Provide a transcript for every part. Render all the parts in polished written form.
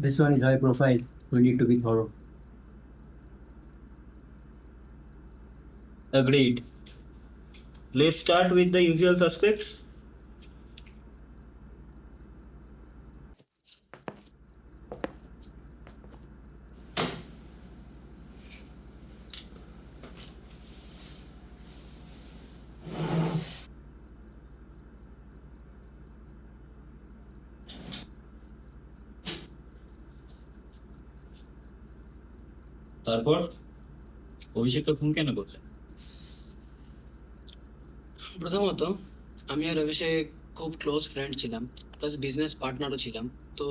This one is high profile. We need to be thorough. Agreed. Let's start with the usual suspects. তারপর অভিষেককে খুন কেন করলে? প্রথমত, আমি আর অভিষেক খুব ক্লোজ ফ্রেন্ড ছিলাম, প্লাস বিজনেস পার্টনারও ছিলাম। তো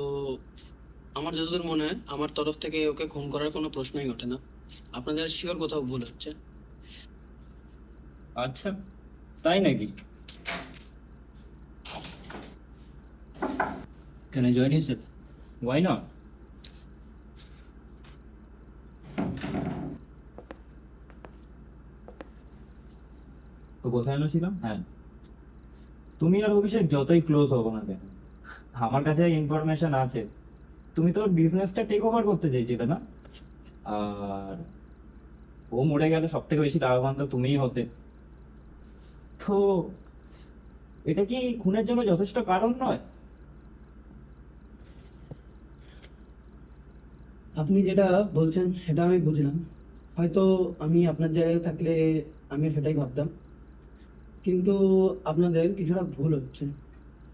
আমার যতদূর মনে হয় আমার তরফ থেকে ওকে খুন করার কোনো প্রশ্নই ওঠে না। আপনাদের শিওর কোথাও ভুল হচ্ছে। আচ্ছা, তাই নাকি? Can I join you, sir? Why not? তো কোথায় ছিলাম? হ্যাঁ, তুমি আর অভিষেক যতই ক্লোজ হবো না কেন, আমার কাছে ইনফরমেশন আছে তুমি তো বিজনেসটা টেক ওভার করতে চাইছিলে না? আর ও মরে গেলে সব থেকে বেশি লাভবান তো তুমিই হতে। তো এটা কি খুনের জন্য যথেষ্ট কারণ নয়? আপনি যেটা বলছেন সেটা আমি বুঝলাম। হয়তো আমি আপনার জায়গায় থাকলে আমি সেটাই ভাবতাম। কিন্তু আপনাদের কিছুটা ভুল হচ্ছে।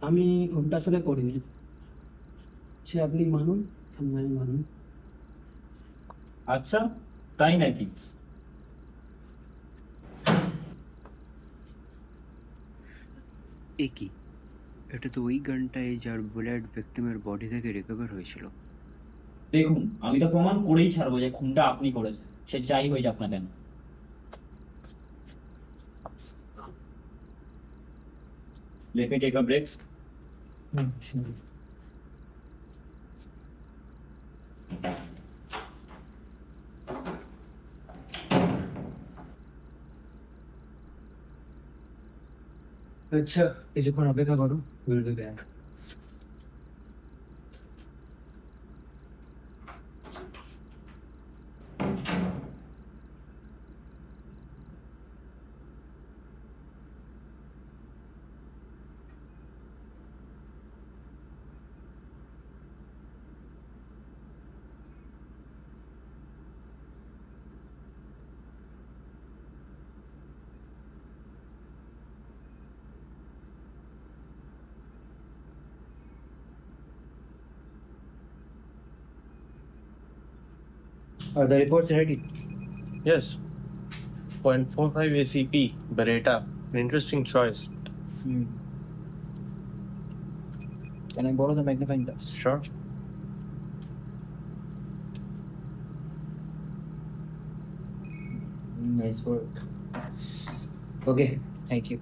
আমি খুনটা আসলে করিনি। সে আপনি মানুন আর নাই মানুন। আচ্ছা, তাই নাকি? এ কি? এটা তো ওই গানটাই যার বুলেট ভিক্টিমের বডি থেকে রিকভার হয়েছিল। দেখুন, আমি তো প্রমাণ করেই ছাড়বো যে খুনটা আপনি করেছেন, সে যাই হয়ে যাক না কেন। Let me take a break. Sure. আচ্ছা, কিছুক্ষণ অপেক্ষা করো। Will be back. Are the reports ready? Yes, 0.45 ACP, Beretta. An interesting choice. Can I borrow the magnifying glass? Sure. Nice work. Okay, thank you.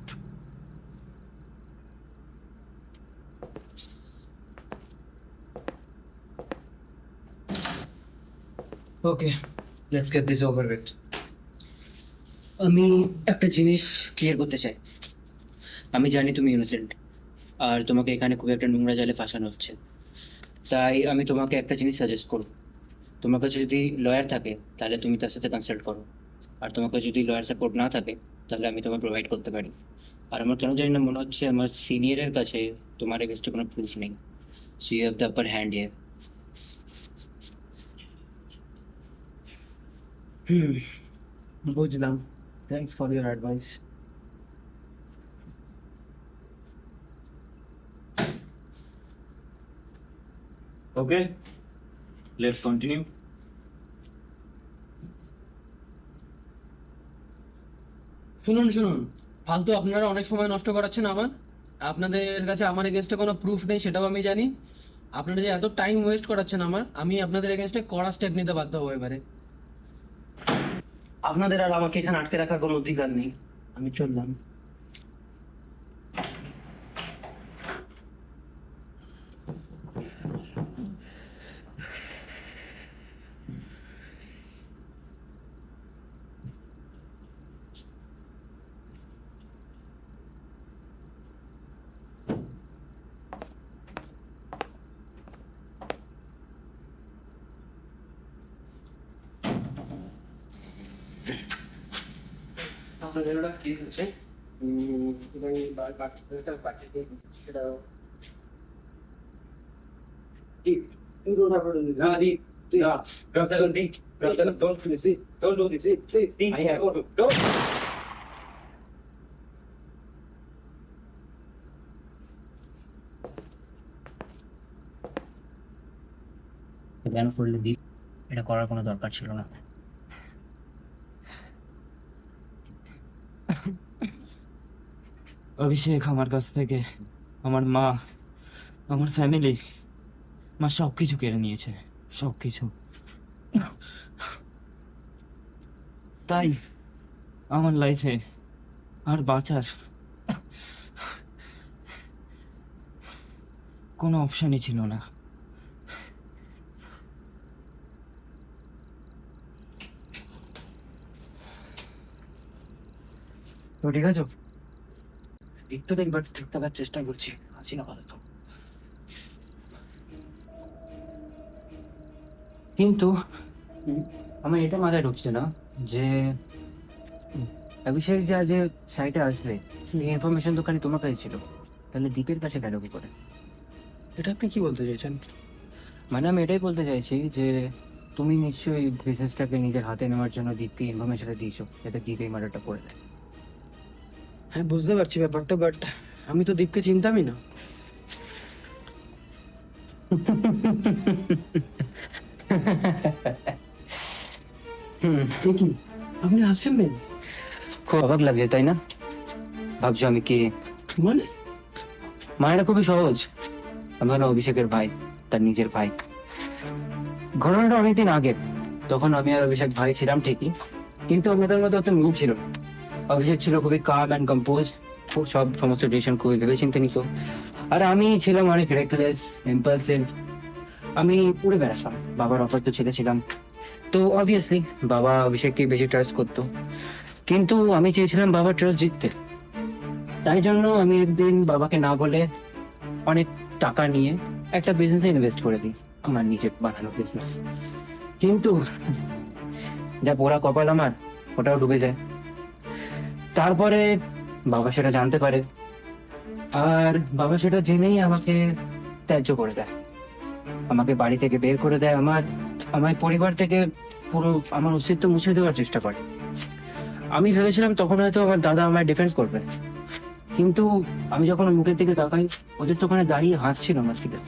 Okay, let's get this over with. আমি একটা জিনিস clear করতে চাই। আমি জানি তুমি innocent, আর তোমাকে এখানে খুব একটা নোংরা জালে ফাঁসানো হচ্ছে। তাই আমি তোমাকে একটা জিনিস সাজেস্ট করব। তোমার কাছে যদি লয়ার থাকে তাহলে তুমি তার সাথে কনসাল্ট করো, আর তোমাকে যদি লয়ার সাপোর্ট না থাকে তাহলে আমি তোমায় প্রোভাইড করতে পারি। আর আমার কেন জানি না মনে হচ্ছে আমার সিনিয়রের কাছে তোমার এগেনস্টে কোনো প্রুফ নেই। So you have the upper hand here. বুঝলাম। Thanks for your advice. Okay, let's continue. শুনুন শুনুন, ফালতু আপনারা অনেক সময় নষ্ট করাচ্ছেন আমার। আপনাদের কাছে আমার এগেনস্টে কোনো প্রুফ নেই সেটাও আমি জানি। আপনারা যে এত টাইম ওয়েস্ট করাচ্ছেন আমার, আমি আপনাদের এগেনস্টে কড়া স্টেপ নিতে বাধ্য হবো এবারে। আপনাদের আর আমাকে এখানে আটকে রাখার কোনো অধিকার নেই। আমি চললাম। কেন করলে দীপ? এটা করার কোনো দরকার ছিল না। অভিষেক আমার কাছ থেকে আমার মা, আমার ফ্যামিলি, আমার সব কিছু কেড়ে নিয়েছে, সব কিছু। তাই আমার লাইফে আর বাঁচার কোনো অপশনই ছিল না। তো ঠিক আছে, দেখতে তো একবার ঠিক থাকার চেষ্টা করছি, আছি না তো। কিন্তু আমার এটা মাথায় ঢুকছে না যে অভিষেক যে আজ সাইটে আসবে, এই ইনফরমেশন তো খালি তোমার কাছে ছিল, তাহলে দীপের কাছে গেল কি করে? এটা আপনি কি বলতে চাইছেন? মানে আমি এটাই বলতে চাইছি যে তুমি নিশ্চয়ই বিজনেসটাকে নিজের হাতে নেওয়ার জন্য দীপকে ইনফরমেশনটা দিয়েছো, যাতে দীপ এই মার্ডারটা করে দেয়। হ্যাঁ, বুঝতে পারছি ব্যাপারটা, বাট আমি তো দীপকে চিনতামই না। কি আপনি হাসছেন কেন? খুব অবাক লাগছে তাই না? ভাবছো আমি কে? মানে মায়েরা খুবই সহজ। আমি হলো অভিষেকের ভাই, তার নিজের ভাই। ঘটনাটা অনেকদিন আগে, তখন আমি আর অভিষেক ভাই ছিলাম ঠিকই, কিন্তু আমাদের মধ্যে অত মিল ছিল না। অভিষেক ছিল খুবই কাম অ্যান্ড কম্পোজ, খুব সমস্ত ডিসিশন খুবই ভেবেচিন্তে নিত, আর আমি ছিলাম অনেক রেকলেস, ইম্পালসিভ। আমি উড়ে বেড়াতাম, বাবার অপর ছেলে ছিলাম, তো অবভিয়াসলি বাবা অভিষেককে বেশি ট্রাস্ট করতো, কিন্তু আমি চেয়েছিলাম বাবার ট্রাস্ট জিততে। তাই জন্য আমি একদিন বাবাকে না বলে অনেক টাকা নিয়ে একটা বিজনেসে ইনভেস্ট করে দিই, আমার নিজের বানানো বিজনেস। কিন্তু যা পোড়া কপাল আমার, ওটাও ডুবে যায়। তারপরে বাবা সেটা জানতে পারে, আর বাবা সেটা জেনেই আমাকে ত্যায্য করে দেয়, আমাকে বাড়ি থেকে বের করে দেয়, আমার পরিবার থেকে পুরো আমার অস্তিত্ব মুছে দেওয়ার চেষ্টা করে। আমি ভেবেছিলাম তখন হয়তো আমার দাদা আমায় ডিফেন্স করবে, কিন্তু আমি যখন ওর মুখের দিকে তাকাই, ওদের তো ওখানে দাঁড়িয়ে হাসছিল আমার দিকে।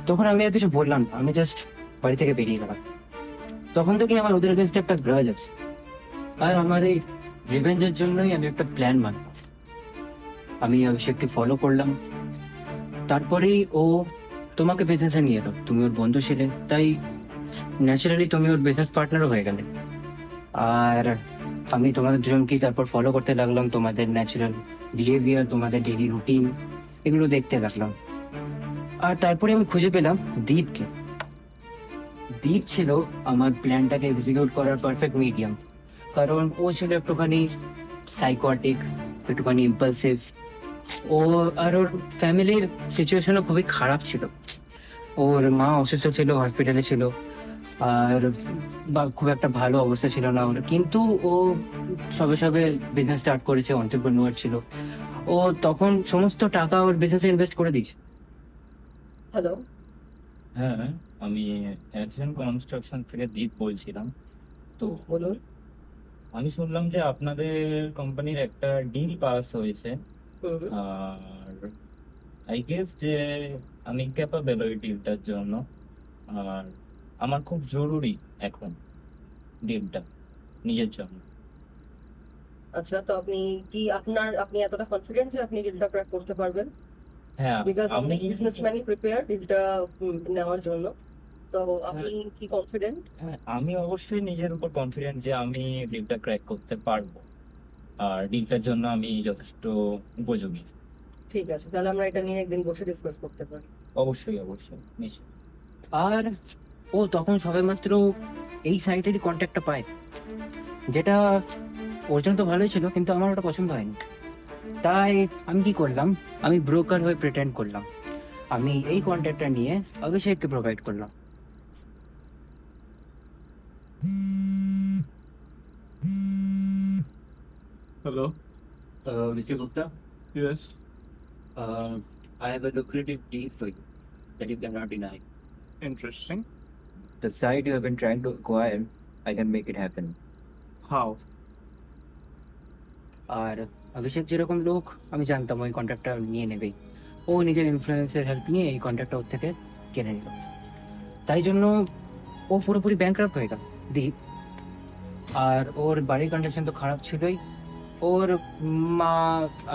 তখন আমি আর কিছু বললাম না, আমি জাস্ট বাড়ি থেকে বেরিয়ে গেলাম। তখন থেকে আমার ওদের এগেনস্টে একটা গ্রাজ আছে, আর আমার এই রিভেঞ্জের জন্যই আমি একটা প্ল্যান বানাবো। আমি অভিষেককে ফলো করলাম, তারপরেই ও তোমাকে বিজনেসে নিয়ে এলো। তুমি ওর বন্ধু ছিলে, তাই ন্যাচারালি তুমি ওর বিজনেস পার্টনারও হয়ে গেলে। আর আমি তোমাদের দুজনকেই তারপর ফলো করতে লাগলাম, তোমাদের ন্যাচারাল বিহেভিয়ার, তোমাদের ডেইলি রুটিন, এগুলো দেখতে লাগলাম। আর তারপরে আমি খুঁজে পেলাম দীপকে। দীপ ছিল আমার প্ল্যানটাকে এক্সিকিউট করার পারফেক্ট মিডিয়াম, কারণ ও ছিল একটুখানি সাইকোটিক, একটুখানি ইম্পালসিভ। ও আর ওর ফ্যামিলির সিচুয়েশনও খুবই খারাপ ছিল। ওর মা অসুস্থ ছিল, হসপিটালে ছিল, আর খুব একটা ভালো অবস্থা ছিল না ওর। কিন্তু ও সবে সবে বিজনেস স্টার্ট করেছে, এন্টারপ্রেনিউর ছিল। ও তখন সমস্ত টাকা ওর বিজনেসে ইনভেস্ট করে দিয়েছে। হ্যালো, হ্যাঁ, আমি অ্যাকশন কনস্ট্রাকশন থেকে দীপ বলছিলাম। তো বলুন। আমি শুনলাম যে আপনাদের কোম্পানির একটা ডিল পাস হয়েছে, আর আই গেস যে আমি ক্যাপাবেল ওই ডিলটার জন্য, আর আমার খুব জরুরি এখন ডিলটা নিজের জন্য। আচ্ছা, তো আপনি এতটা কনফিডেন্ট যে আপনি ডিলটা ক্র্যাক করতে পারবেন? হ্যাঁ, বিকজ আমি অনেক বিজনেসম্যানই প্রিপেয়ার ডিলটা নেওয়ার জন্য। তো আপনি কি কনফিডেন্ট? হ্যাঁ, আমি অবশ্যই নিজের উপর কনফিডেন্ট যে আমি ডিলটা ক্র্যাক করতে পারবো, আর ডিলটার জন্য আমি যথেষ্ট উপযোগী। ঠিক আছে, তাহলে আমরা এটা নিয়ে একদিন বসে ডিসকাস করতে পারি। অবশ্যই অবশ্যই, নিশ্চয়ই। আর ও তখন সবেমাত্র এই সাইটেরই কন্ট্যাক্টটা পায়, যেটা ওর জন্য তো ভালোই ছিল, কিন্তু আমার ওটা পছন্দ হয়নি। তাই আমি কি করলাম, আমি ব্রোকার হয়ে প্রিটেন্ড করলাম, আমি এই কন্ট্যাক্টটা নিয়ে অভিষেককে প্রোভাইড করলাম। Hello. Mr. Gupta, Yes. I have a lucrative deal for you that you cannot deny. Interesting. The site you have been trying to acquire, I can make it happen. How? আর অভিষেক যেরকম লোক আমি জানতাম ওই কন্ট্রাক্টটা নিয়ে নেবেই। ও নিজের ইনফ্লুয়েন্সের help নিয়ে এই কন্ট্রাক্টটা ওর থেকে কিনে নিল। তাই জন্য ও পুরোপুরি ব্যাংকরাপ্ট হয়ে গেল দীপ। আর ওর বাড়ির কন্ডিশন তো খারাপ ছিলই, ওর মা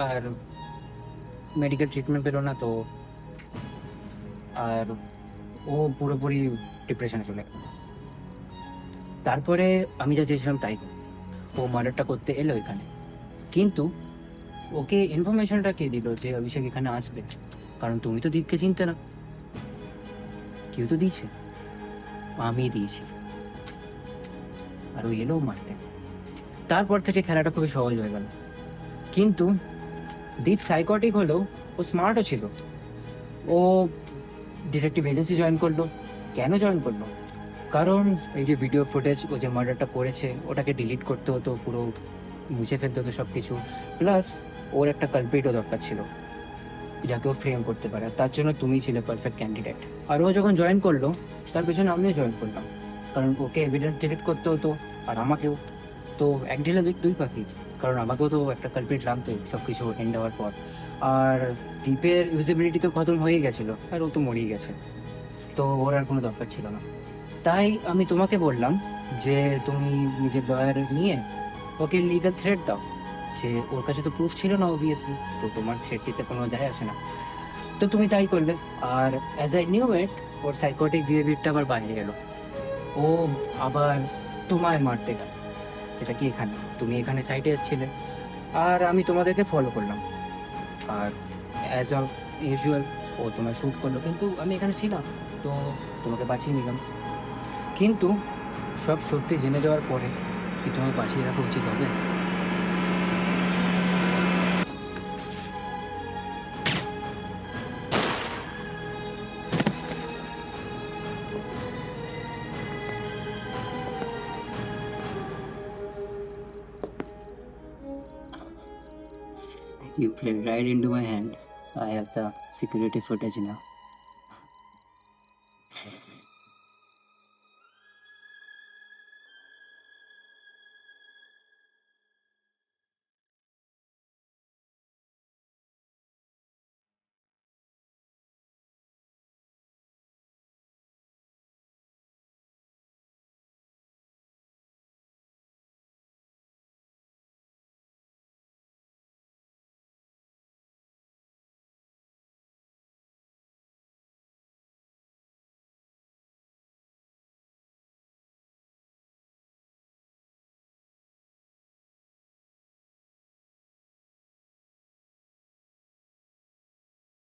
আর মেডিকেল ট্রিটমেন্ট পেলো না তো, আর ও পুরোপুরি ডিপ্রেশনে চলে গেল। তারপরে আমি যা চেয়েছিলাম তাই হলো। ও মার্ডারটা করতে এলো এখানে, কিন্তু ওকে ইনফরমেশনটা কে দিল যে অভিষেক এখানে আসবে? কারণ তুমি তো দীপকে চিনতে না, কেউ তো দিয়েছে, আমি দিয়েছি। আর ও এলো মারতে। তারপর থেকে খেলাটা খুবই সহজ হয়ে গেল। কিন্তু দীপ সাইকোটিক হলেও ও স্মার্টও ছিল। ও ডিটেকটিভ এজেন্সি জয়েন করলো। কেন জয়েন করলো? কারণ এই যে ভিডিও ফুটেজ ও যে মার্ডারটা করেছে ওটাকে ডিলিট করতে হতো, পুরো মুছে ফেলতে হতো সব কিছু। প্লাস ওর একটা কালপ্রিটও দরকার ছিল যাকে ও ফ্রেম করতে পারে, আর তার জন্য তুমিই ছিলে পারফেক্ট ক্যান্ডিডেট। আর ও যখন জয়েন করলো তার পেছনে আমিও জয়েন করলাম, কারণ ওকে এভিডেন্স ডিলিট করতে হতো আর আমাকেও। তো এক ঢিলে দুই পাখি, কারণ আমাকেও তো একটা কালপ্রিট লাগতো সব কিছু এন্ড হওয়ার পর। আর দ্বীপের ইউজিবিলিটি তো খতম হয়েই গেছিলো, আর ও তো মরেই গেছে, তো ওর আর কোনো দরকার ছিল না। তাই আমি তোমাকে বললাম যে তুমি নিজের লয়ার নিয়ে ওকে লিগাল থ্রেট দাও, যে ওর কাছে তো প্রুফ ছিল না অবভিয়াসলি, তো তোমার থ্রেট দিতে কোনো যায় আসে না। তো তুমি তাই করলে। আর অ্যাজ আই নিউ ইট, ওর সাইকোটিক বিহেভিয়ারটা আবার বাইরে এলো। ও আবার তোমায় মারতে গেল। এটা কি এখানে তুমি এখানে সাইটে এসেছিলে, আর আমি তোমাদেরকে ফলো করলাম। আর অ্যাজ অফ ইউজুয়াল ও তোমায় শ্যুট করলো, কিন্তু আমি এখানে ছিলাম তো তোমাকে বাঁচিয়ে নিলাম। কিন্তু সব সত্যি জেনে যাওয়ার পরে কি তোমার বাঁচিয়ে রাখা উচিত হবে? You played right into my hand. I have the security footage now.